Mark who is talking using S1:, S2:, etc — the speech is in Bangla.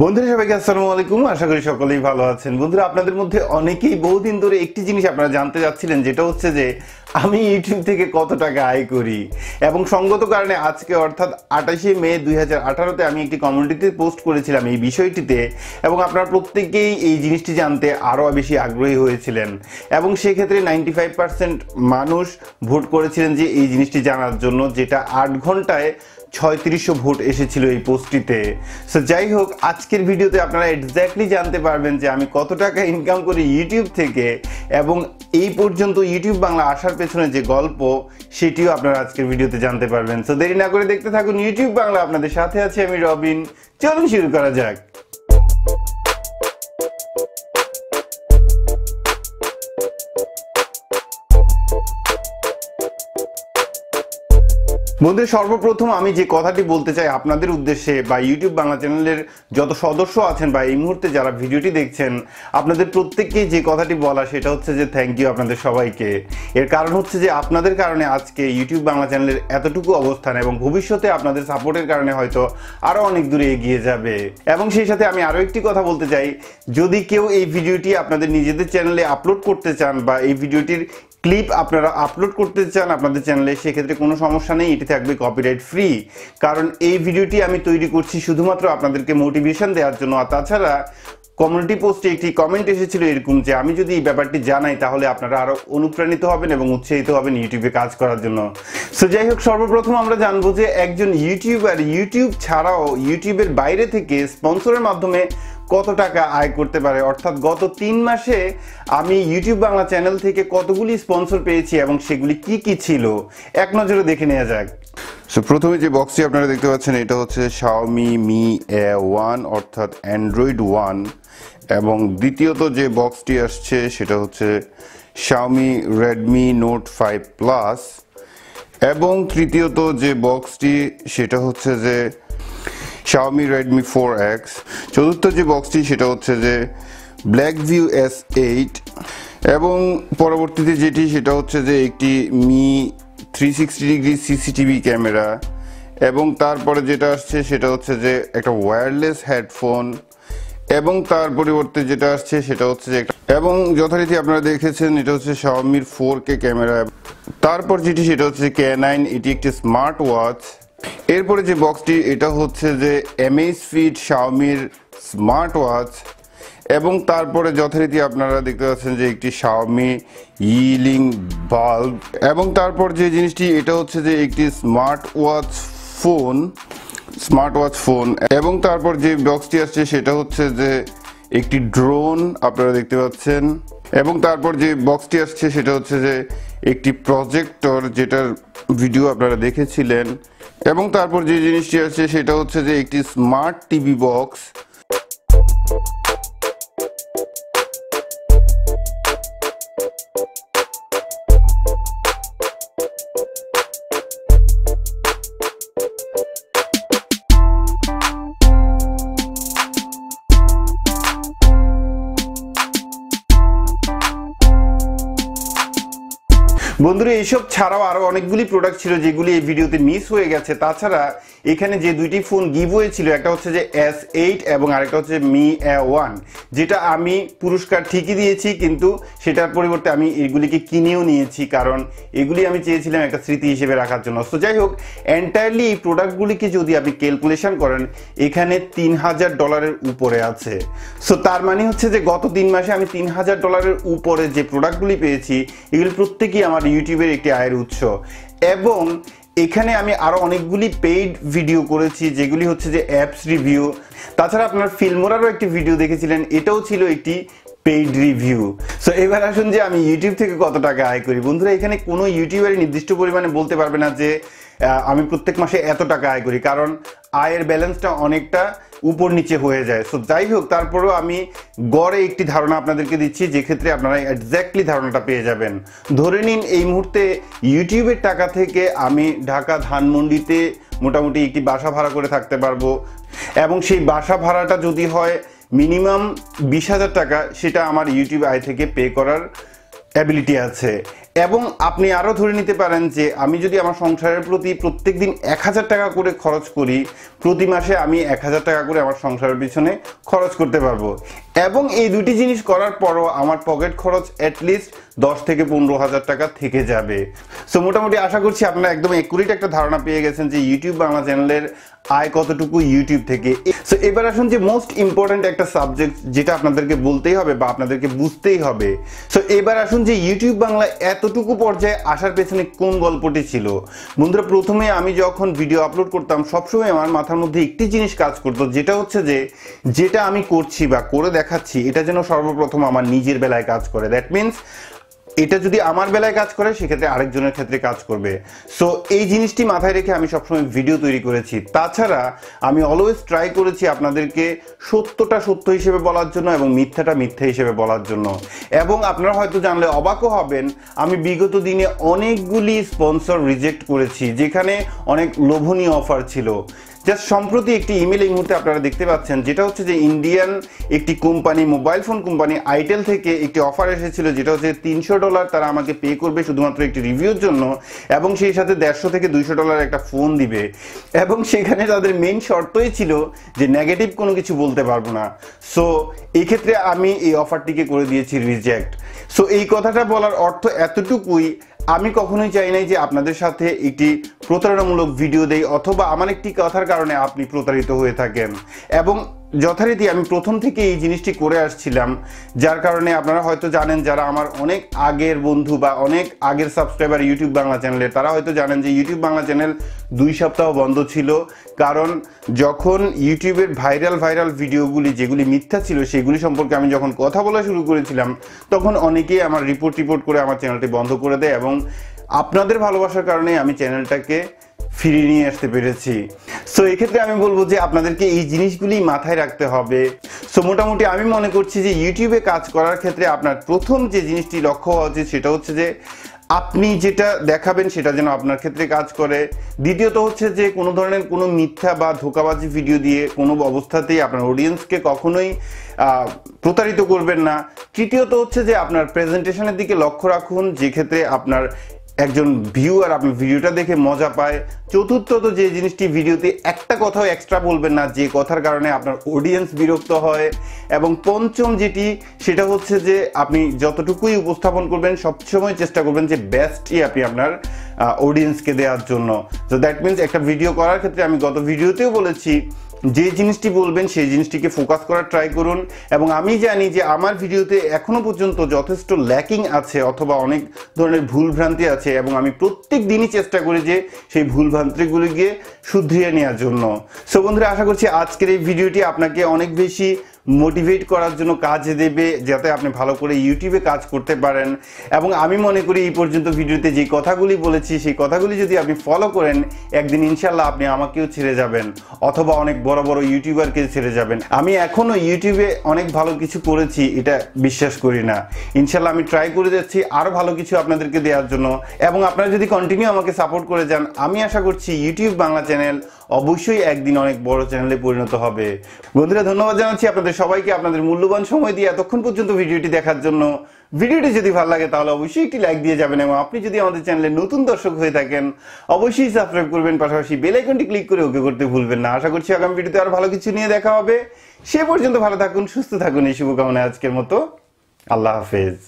S1: বন্ধুরা সবাইকে আসসালামু আলাইকুম। আশা করি সকলেই ভালো আছেন। বন্ধুরা আপনাদের মধ্যে অনেকেই বহুদিন ধরে একটি জিনিস আপনারা জানতে চাচ্ছিলেন, যেটা হচ্ছে যে আমি ইউটিউব থেকে কত টাকা আয় করি। এবং সঙ্গত কারণে আজকে অর্থাৎ 28শে মে 2018-তে আমি একটি কমিউনিটিতে পোস্ট করেছিলাম এই বিষয়টিতে, এবং আপনারা প্রত্যেকেই এই জিনিসটি জানতে আরও বেশি আগ্রহী হয়েছিলেন এবং সেক্ষেত্রে 95% মানুষ ভোট করেছিলেন যে এই জিনিসটি জানার জন্য, যেটা 8 ঘন্টায় 3600 ভোট এসেছিল এই পোস্টটিতে। সো যাই হোক, আজকের ভিডিওতে আপনারা এক্স্যাক্টলি জানতে পারবেন যে আমি কত টাকা ইনকাম করি ইউটিউব থেকে, এবং এই পর্যন্ত ইউটিউব বাংলা আসার পেছনে যে গল্প সেটিও আপনারা আজকের ভিডিওতে জানতে পারবেন। সো দেরি না করে দেখতে থাকুন ইউটিউব বাংলা। আপনাদের সাথে আছি আমি রবিন। চলুন শুরু করা যাক। বন্ধুরা সর্বপ্রথম আমি যে কথাটি বলতে চাই আপনাদের উদ্দেশ্যে, বা ইউটিউব বাংলা চ্যানেলের যত সদস্য আছেন বা এই মুহূর্তে যারা ভিডিওটি দেখছেন, আপনাদের প্রত্যেককে যে কথাটি বলা সেটা হচ্ছে যে থ্যাংক ইউ আপনাদের সবাইকে। এর কারণ হচ্ছে যে আপনাদের কারণে আজকে ইউটিউব বাংলা চ্যানেলের এতটুকু অবস্থান, এবং ভবিষ্যতে আপনাদের সাপোর্টের কারণে হয়তো আরও অনেক দূরে এগিয়ে যাবে। এবং সেই সাথে আমি আরও একটি কথা বলতে চাই, যদি কেউ এই ভিডিওটি আপনাদের নিজেদের চ্যানেলে আপলোড করতে চান বা এই ভিডিওটির ক্লিপ আপনারা আপলোড করতে চান আপনাদের চ্যানেলে, সেক্ষেত্রে কোনো সমস্যা নেই, এটি থাকবে কপিরাইট ফ্রি। কারণ এই ভিডিওটি আমি তৈরি করছি শুধুমাত্র আপনাদেরকে মোটিভেশন দেওয়ার জন্য। আর তাছাড়া কমিউনিটি পোস্টে একটি কমেন্ট এসেছিল এরকম, যে আমি যদি এই ব্যাপারটি জানাই তাহলে আপনারা আরও অনুপ্রাণিত হবেন এবং উৎসাহিত হবেন ইউটিউবে কাজ করার জন্য। সো যাই হোক, সর্বপ্রথম আমরা জানবো যে একজন ইউটিউবার ইউটিউব ছাড়াও ইউটিউবের বাইরে থেকে স্পন্সরের মাধ্যমে কত টাকা আয় করতে পারে। অর্থাৎ গত 3 মাসে আমি ইউটিউব বাংলা চ্যানেল থেকে কতগুলি স্পন্সর পেয়েছি এবং সেগুলি কি কি ছিল এক নজরে দেখে নেওয়া যাক। সো প্রথমে যে বক্সটি আপনারা দেখতে পাচ্ছেন এটা হচ্ছে Xiaomi Mi A1 অর্থাৎ অ্যান্ড্রয়েড 1, এবং দ্বিতীয়ত যে বক্সটি আসছে সেটা হচ্ছে Xiaomi Redmi Note 5 Plus, এবং তৃতীয়ত যে বক্সটি সেটা হচ্ছে যে Xiaomi Redmi 4X, চতুর্থ যে বক্সটি সেটা হচ্ছে যে Blackview S8, এবং পরবর্তীতে যেটি সেটা হচ্ছে যে একটি Mi 360 ডিগ্রি সিসিটিভি ক্যামেরা, এবং তারপরে যেটা আসছে সেটা হচ্ছে যে একটা ওয়্যারলেস হেডফোন, এবং তার পরিবর্তে যেটা আসছে সেটা হচ্ছে যে এবং যথারীতি আপনারা দেখেছেন এটা হচ্ছে Xiaomi 4K ক্যামেরা। তারপর যেটি সেটা হচ্ছে K9, এটি একটি স্মার্ট ওয়াচ। এরপরে যে বক্সটি এটা হচ্ছে যে Amazfit Xiaomiর স্মার্ট ওয়াচ, এবং তারপরে যথারীতি আপনারা দেখতে পাচ্ছেন যে একটি Xiaomi ইলিং বাল্ব, এবং তারপর যে জিনিসটি এটা হচ্ছে যে একটি স্মার্ট ওয়াচ ফোন, এবং তারপর যে বক্সটি আসছে সেটা হচ্ছে যে একটি ড্রোন আপনারা দেখতে পাচ্ছেন, এবং তারপর যে বক্সটি আসছে সেটা হচ্ছে যে একটি প্রজেক্টর, যেটার ভিডিও আপনারা দেখেছিলেন, এবং তারপর যে জিনিসটি আসছে সেটা হচ্ছে যে একটি স্মার্ট টিভি বক্স। বন্ধুরা এইসব ছাড়াও আরো অনেকগুলি প্রোডাক্ট ছিল যেগুলি এই ভিডিওতে মিস হয়ে গেছে। তাছাড়া এখানে যে দুইটি ফোন গিভওয়ে ছিল, একটা হচ্ছে যে S8 এবং আরেকটা হচ্ছে Mi A1, যেটা আমি পুরস্কার ঠিকই দিয়েছি, কিন্তু সেটার পরিবর্তে আমি এগুলিকে কিনেও নিয়েছি, কারণ এগুলি আমি চেয়েছিলাম একটা স্মৃতি হিসেবে রাখার জন্য। তো যাই হোক, এন্টায়ারলি এই প্রোডাক্টগুলিকে যদি আপনি ক্যালকুলেশন করেন, এখানে $3000 উপরে আছে। সো তার মানে হচ্ছে যে গত 3 মাসে আমি $3000 উপরে যে প্রোডাক্টগুলি পেয়েছি, এগুলি প্রত্যেকেই আমার ইউটিউবের একটি আয়ের উৎস। এবং এখানে আমি আরো অনেকগুলি পেইড ভিডিও করেছি, যেগুলি হচ্ছে যে অ্যাপস রিভিউ। তাছাড়া আপনার ফিল্মোরারও একটি ভিডিও দেখেছিলেন, এটাও ছিল একটি পেইড রিভিউ। সো এবার আসুন যে আমি ইউটিউব থেকে কত টাকা আয় করি। বন্ধুরা এখানে কোনো ইউটিউবারই নির্দিষ্ট পরিমাণে বলতে পারবে না যে আমি প্রত্যেক মাসে এত টাকা আয় করি, কারণ আয়ের ব্যালেন্সটা অনেকটা উপর নিচে হয়ে যায়। সো যাই হোক, তারপরেও আমি গড়ে একটি ধারণা আপনাদেরকে দিচ্ছি, যে ক্ষেত্রে আপনারা এক্স্যাক্টলি ধারণাটা পেয়ে যাবেন। ধরে নিন এই মুহূর্তে ইউটিউবের টাকা থেকে আমি ঢাকা ধানমন্ডিতে মোটামুটি একটি বাসা ভাড়া করে থাকতে পারবো, এবং সেই বাসা ভাড়াটা যদি হয় মিনিমাম 20,000 টাকা, সেটা আমার ইউটিউব আয় থেকে পে করার অ্যাবিলিটি আছে। এবং আপনি আরও ধরে নিতে পারেন যে আমি যদি আমার সংসারের প্রতি প্রত্যেক দিন 1000 টাকা করে খরচ করি, প্রতি মাসে আমি 1000 টাকা করে আমার সংসারের পিছনে খরচ করতে পারবো। এবং এই দুটি জিনিস করার পরও আমার পকেট খরচ অ্যাটলিস্ট 10 থেকে 15,000 টাকা থেকে যাবে। সো মোটামুটি আশা করছি আপনারা একদম একুরেট একটা ধারণা পেয়ে গেছেন যে ইউটিউব বাংলা চ্যানেলের আয় কতটুকু ইউটিউব থেকে। সো এবার আসুন যে মোস্ট ইম্পর্ট্যান্ট একটা সাবজেক্ট যেটা আপনাদেরকে বলতেই হবে বা আপনাদেরকে বুঝতেই হবে। সো এবার আসুন যে ইউটিউব বাংলা এতটুকু পর্যায়ে আসার পেছনে কোন গল্পটি ছিল। বন্ধুরা, প্রথমে আমি যখন ভিডিও আপলোড করতাম সবসময় আমার মাথার মধ্যে একটি জিনিস কাজ করতো, যেটা হচ্ছে যে যেটা আমি করছি বা করে দেখাচ্ছি এটা যেন সর্বপ্রথম আমার নিজের বেলায় কাজ করে। দ্যাট মিনস এটা যদি আমার বেলায় কাজ করে সেক্ষেত্রে আরেকজনের ক্ষেত্রে কাজ করবে। সো এই জিনিসটি মাথায় রেখে আমি সবসময় ভিডিও তৈরি করেছি। তাছাড়া আমি অলওয়েজ ট্রাই করেছি আপনাদেরকে সত্যটা সত্য হিসেবে বলার জন্য এবং মিথ্যাটা মিথ্যা হিসেবে বলার জন্য। এবং আপনারা হয়তো জানলে অবাকও হবেন, আমি বিগত দিনে অনেকগুলি স্পন্সর রিজেক্ট করেছি যেখানে অনেক লোভনীয় অফার ছিল। জাস্ট সম্প্রতি একটি ইমেল এই মুহূর্তে আপনারা দেখতে পাচ্ছেন, যেটা হচ্ছে যে ইন্ডিয়ান একটি company, mobile phone company itel থেকে একটি অফার এসেছিল, যেটা হচ্ছে $300 তারা আমাকে পে করবে শুধুমাত্র একটি রিভিউর জন্য, এবং সেই সাথে $150 থেকে $200 একটা ফোন দিবে। এবং সেখানে তাদের মেইন শর্তই ছিল যে নেগেটিভ কোনো কিছু বলতে পারবো না। সো এই ক্ষেত্রে আমি এই অফারটিকে করে দিয়েছি রিজেক্ট। সো এই কথাটা বলার অর্থ এতটুকুই, আমি কখনোই চাই নাই যে আপনাদের সাথে একটি প্রতারণামূলক ভিডিও দেই অথবা আমার একটি কথার কারণে আপনি প্রতারিত হয়ে থাকেন। এবং যথারীতি আমি প্রথম থেকে এই জিনিসটি করে আসছিলাম, যার কারণে আপনারা হয়তো জানেন, যারা আমার অনেক আগের বন্ধু বা অনেক আগের সাবস্ক্রাইবার ইউটিউব বাংলা চ্যানেলের, তারা হয়তো জানেন যে ইউটিউব বাংলা চ্যানেল 2 সপ্তাহ বন্ধ ছিল। কারণ যখন ইউটিউবের ভাইরাল ভিডিওগুলি যেগুলি মিথ্যা ছিল সেগুলি সম্পর্কে আমি যখন কথা বলা শুরু করেছিলাম, তখন অনেকেই আমার রিপোর্ট করে আমার চ্যানেলটি বন্ধ করে দেয়। এবং আপনাদের ভালোবাসার কারণে আমি চ্যানেলটাকে ফিরিয়ে নিয়ে আসতে পেরেছি। সো এক্ষেত্রে আমি বলবো যে আপনাদেরকে এই জিনিসগুলি মাথায় রাখতে হবে। সো মোটামুটি আমি মনে করছি যে ইউটিউবে কাজ করার ক্ষেত্রে আপনার প্রথম যে জিনিসটি লক্ষ্য হওয়া উচিত সেটা হচ্ছে যে আপনি যেটা দেখাবেন সেটা যেন আপনার ক্ষেত্রে কাজ করে। দ্বিতীয়ত হচ্ছে যে কোনো ধরনের কোনো মিথ্যা বা ধোঁকাবাজি ভিডিও দিয়ে কোনো অবস্থাতেই আপনার অডিয়েন্সকে কখনোই প্রতারিত করবেন না। তৃতীয়ত হচ্ছে যে আপনার প্রেজেন্টেশনের দিকে লক্ষ্য রাখুন, যে ক্ষেত্রে আপনার একজন ভিউয়ার আপনার ভিডিওটা দেখে মজা পায়। চতুর্থত যে জিনিসটি, ভিডিওতে একটা কথাও এক্সট্রা বলবেন না যে কথার কারণে আপনার অডিয়েন্স বিরক্ত হয়। এবং পঞ্চম যেটি, সেটা হচ্ছে যে আপনি যতটুকুই উপস্থাপন করবেন সবসময় চেষ্টা করবেন যে বেস্টই আপনি আপনার অডিয়েন্সকে দেওয়ার জন্য। তো দ্যাট মিনস একটা ভিডিও করার ক্ষেত্রে আমি গত ভিডিওতেও বলেছি, যে জিনিসটি বলবেন সেই জিনিসটিকে ফোকাস করার ট্রাই করুন। এবং আমি জানি যে আমার ভিডিওতে এখনো পর্যন্ত যথেষ্ট ল্যাকিং আছে অথবা অনেক ধরনের ভুলভ্রান্তি আছে, এবং আমি প্রত্যেক দিনই চেষ্টা করি যে সেই ভুলভ্রান্তিগুলিকে শুধরিয়ে নেওয়ার জন্য। সো বন্ধুরা, আশা করছি আজকের এই ভিডিওটি আপনাকে অনেক বেশি মোটিভেট করার জন্য কাজে দেবে, যাতে আপনি ভালো করে ইউটিউবে কাজ করতে পারেন। এবং আমি মনে করি এই পর্যন্ত ভিডিওতে যে কথাগুলি বলেছি সেই কথাগুলি যদি আপনি ফলো করেন, একদিন ইনশাল্লাহ আপনি আমাকেও ছেড়ে যাবেন অথবা অনেক বড় বড় ইউটিউবারকে ছেড়ে যাবেন। আমি এখনও ইউটিউবে অনেক ভালো কিছু করেছি এটা বিশ্বাস করি না। ইনশাল্লাহ আমি ট্রাই করে যাচ্ছি আরও ভালো কিছু আপনাদেরকে দেওয়ার জন্য। এবং আপনারা যদি কন্টিনিউ আমাকে সাপোর্ট করে যান, আমি আশা করছি ইউটিউব বাংলা চ্যানেল অবশ্যই একদিন অনেক বড় চ্যানেলে পরিণত হবে। বন্ধুরা, ধন্যবাদ জানাচ্ছি আপনাদের সবাইকে আপনাদের মূল্যবান সময় দিয়ে এতক্ষণ পর্যন্ত ভিডিওটি দেখার জন্য। ভিডিওটি যদি ভালো লাগে তাহলে অবশ্যই একটি লাইক দিয়ে যাবেন, এবং আপনি যদি আমাদের চ্যানেলে নতুন দর্শক হয়ে থাকেন অবশ্যই সাবস্ক্রাইব করবেন, পাশাপাশি বেল আইকনটি ক্লিক করে ওকে করতে ভুলবেন না। আশা করছি আগামী ভিডিওতে আরো ভালো কিছু নিয়ে দেখা হবে। সে পর্যন্ত ভালো থাকুন, সুস্থ থাকুন, এই শুভকামনায় আজকের মতো আল্লাহ হাফেজ।